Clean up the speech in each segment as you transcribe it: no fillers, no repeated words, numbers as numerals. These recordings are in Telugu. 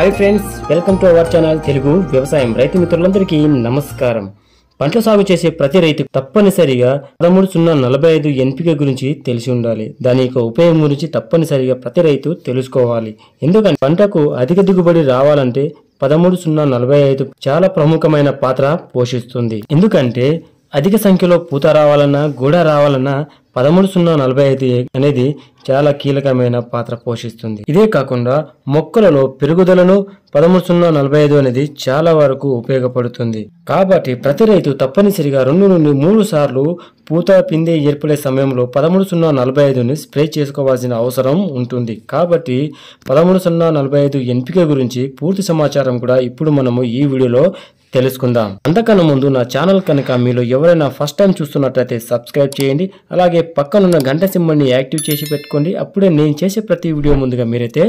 Hi friends, welcome to our channel Telugu వ్యవసాయం. రైతు మిత్రులందరికీ నమస్కారం. పంట సాగు చేసే ప్రతి రైతు తప్పనిసరిగా 13-0-45 ఎన్పిక గురించి తెలిసి ఉండాలి. దాని యొక్క ఉపయోగం గురించి తప్పనిసరిగా ప్రతి రైతు తెలుసుకోవాలి. ఎందుకంటే పంటకు అధిక దిగుబడి రావాలంటే 13-0-45 చాలా ప్రముఖమైన పాత్ర పోషిస్తుంది. ఎందుకంటే అధిక సంఖ్యలో పూత రావాలన్నా గూడ రావాలన్నా 13-0-45 అనేది చాలా కీలకమైన పాత్ర పోషిస్తుంది. ఇదే కాకుండా మొక్కలలో పెరుగుదలను 13-0-45 అనేది చాలా వరకు ఉపయోగపడుతుంది. కాబట్టి ప్రతి రైతు తప్పనిసరిగా 2 నుండి 3 సార్లు పూత పిందె ఏర్పడే సమయంలో 13-0-45ని స్ప్రే చేసుకోవాల్సిన అవసరం ఉంటుంది. కాబట్టి 13-0-45 ఎన్పిక గురించి పూర్తి సమాచారం కూడా ఇప్పుడు మనము ఈ వీడియోలో తెలుసుకుందాం. అంతకన్నా ముందు నా ఛానల్ కనుక మీలో ఎవరైనా ఫస్ట్ టైం చూస్తున్నట్లయితే సబ్స్క్రైబ్ చేయండి. అలాగే పక్కనున్న గంట సింబల్ని యాక్టివ్ చేసి పెట్టుకోండి. అప్పుడే నేను చేసే ప్రతి వీడియో ముందుగా మీరైతే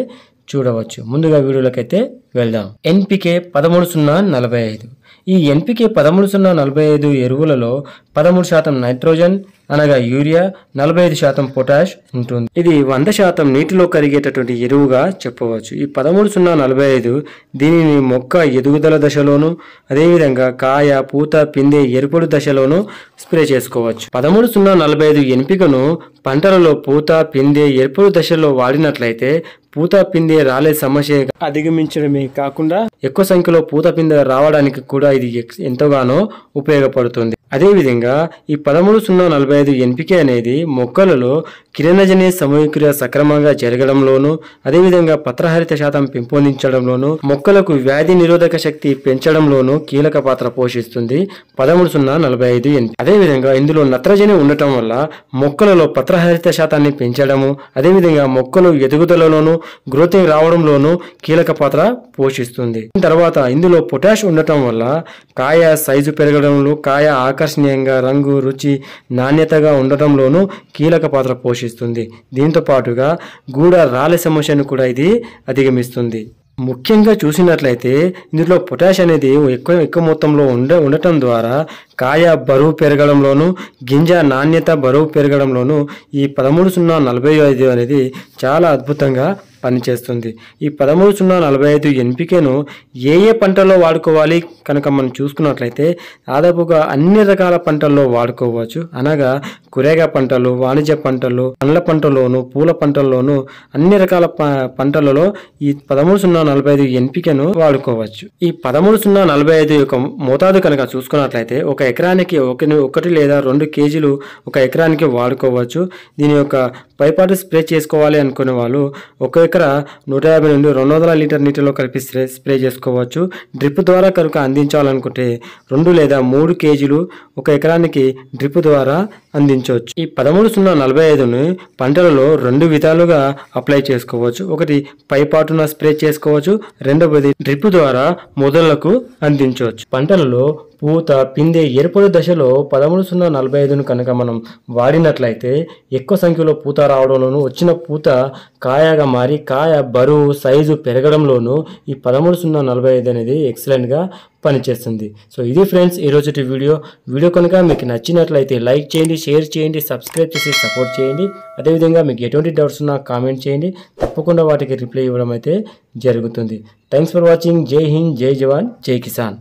చూడవచ్చు. ముందుగా వీడియోలకైతే వెళ్దాం. ఎన్పికే 13-0-45. ఈ ఎన్పికే 13-0-45 ఎరువులలో 13% నైట్రోజన్ అనగా యూరియా, 45% పొటాష్ ఉంటుంది. ఇది 100% నీటిలో కరిగేటటువంటి ఎరువుగా చెప్పవచ్చు. ఈ 13-0-45 దీనిని మొక్క ఎదుగుదల దశలోను అదేవిధంగా కాయ పూత పిందె ఏర్పడు దశలోను స్ప్రే చేసుకోవచ్చు. 13-0-45 ఎన్పికను పంటలలో పూత పిందె ఏర్పడు దశలో వాడినట్లయితే పూత పిందె రాలే సమస్య అధిగమించడమే కాకుండా ఎక్కువ సంఖ్యలో పూత పిందె రావడానికి కూడా ఇది ఎంతగానో ఉపయోగపడుతుంది. అదేవిధంగా ఈ 13-0-45 ఎన్పికే అనేది మొక్కలలో కిరణజన్య సమయక్రియ సక్రమంగా జరగడంలోను అదేవిధంగా పత్రహరిత శాతం పెంపొందించడంలోను మొక్కలకు వ్యాధి నిరోధక శక్తి పెంచడంలోను కీలక పాత్ర పోషిస్తుంది 13-0-45 ఎన్పిక. అదేవిధంగా ఇందులో నత్రజని ఉండటం వల్ల మొక్కలలో పత్రహరిత శాతాన్ని పెంచడము అదేవిధంగా మొక్కలు ఎదుగుదలలోను గ్రోతింగ్ రావడంలోను కీలక పాత్ర పోషిస్తుంది. తర్వాత ఇందులో పొటాష్ ఉండటం వల్ల కాయ సైజు పెరగడంలో కాయ ఆకర్షణీయంగా రంగు రుచి నాణ్యతగా ఉండటంలోనూ కీలక పాత్ర పోషిస్తుంది. దీంతో పాటుగా గూడ రాలే సమస్యను కూడా ఇది అధిగమిస్తుంది. ముఖ్యంగా చూసినట్లయితే ఇందులో పొటాష్ అనేది ఎక్కువ మొత్తంలో ఉండటం ద్వారా కాయ బరువు పెరగడంలోను గింజ నాణ్యత బరువు పెరగడంలోను ఈ 13-0-45 అనేది చాలా అద్భుతంగా పనిచేస్తుంది. ఈ 13-0-45 ఎన్పికను ఏ పంటల్లో వాడుకోవాలి కనుక మనం చూసుకున్నట్లయితే దాదాపుగా అన్ని రకాల పంటల్లో వాడుకోవచ్చు. అనగా కూరగాయ పంటలు, వాణిజ్య పంటలు, పండ్ల పంటల్లోను పూల పంటల్లోను అన్ని రకాల పంటలలో ఈ 13-0-45 ఎన్పికను వాడుకోవచ్చు. ఈ 13-0-45 యొక్క మోతాదు కనుక చూసుకున్నట్లయితే ఒక ఎకరానికి 1 లేదా 2 కేజీలు ఒక ఎకరానికి వాడుకోవచ్చు. దీని యొక్క పైపాటు స్ప్రే చేసుకోవాలి అనుకునే వాళ్ళు ఒక ఎకరా 150 నుండి 200 లీటర్ నీటిలో కలిపి స్ప్రే చేసుకోవచ్చు. డ్రిప్ ద్వారా కనుక అందించాలనుకుంటే 2 లేదా 3 కేజీలు ఒక ఎకరానికి డ్రిప్ ద్వారా అందించవచ్చు. ఈ 13-0-45ను పంటలలో 2 విధాలుగా అప్లై చేసుకోవచ్చు. ఒకటి పైపాటున స్ప్రే చేసుకోవచ్చు, రెండవది డ్రిప్ ద్వారా మొదళ్లకు అందించవచ్చు. పంటలలో పూత పిందె ఏర్పడు దశలో 13-0-45ను కనుక మనం వాడినట్లయితే ఎక్కువ సంఖ్యలో పూత రావడంలోను వచ్చిన పూత కాయగా మారి కాయ బరువు సైజు పెరగడంలోను ఈ 13-0-45 అనేది ఎక్సలెంట్గా పనిచేస్తుంది. సో ఇది ఫ్రెండ్స్ ఈరోజు వీడియో కనుక మీకు నచ్చినట్లయితే లైక్ చేయండి, షేర్ చేయండి, సబ్స్క్రైబ్ చేసి సపోర్ట్ చేయండి. అదేవిధంగా మీకు ఎటువంటి డౌట్స్ ఉన్నా కామెంట్ చేయండి. తప్పకుండా వాటికి రిప్లై ఇవ్వడం అయితే జరుగుతుంది. Thanks for watching. జై హింద్, జై జవాన్, జై కిసాన్.